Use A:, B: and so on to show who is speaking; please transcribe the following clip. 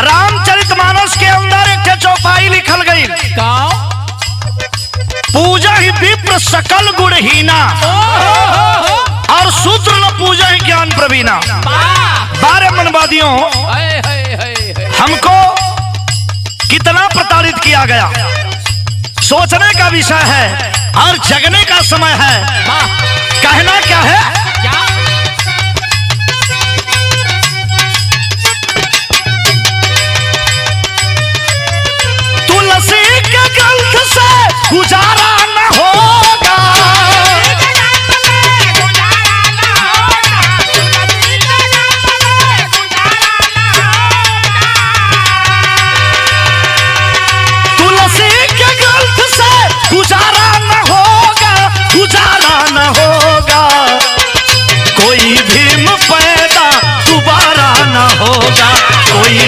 A: रामचरितमानस के अंदर एक चौपाई लिखल गई, पूजा ही विप्र सकल गुणहीना और शूद्र न पूजा ही ज्ञान प्रवीणा। 12 मनवादियों, हमको कितना प्रताड़ित किया गया, सोचने का विषय है और जगने का समय है। कहना क्या है? तुलसी के ग्रंथ से गुजारा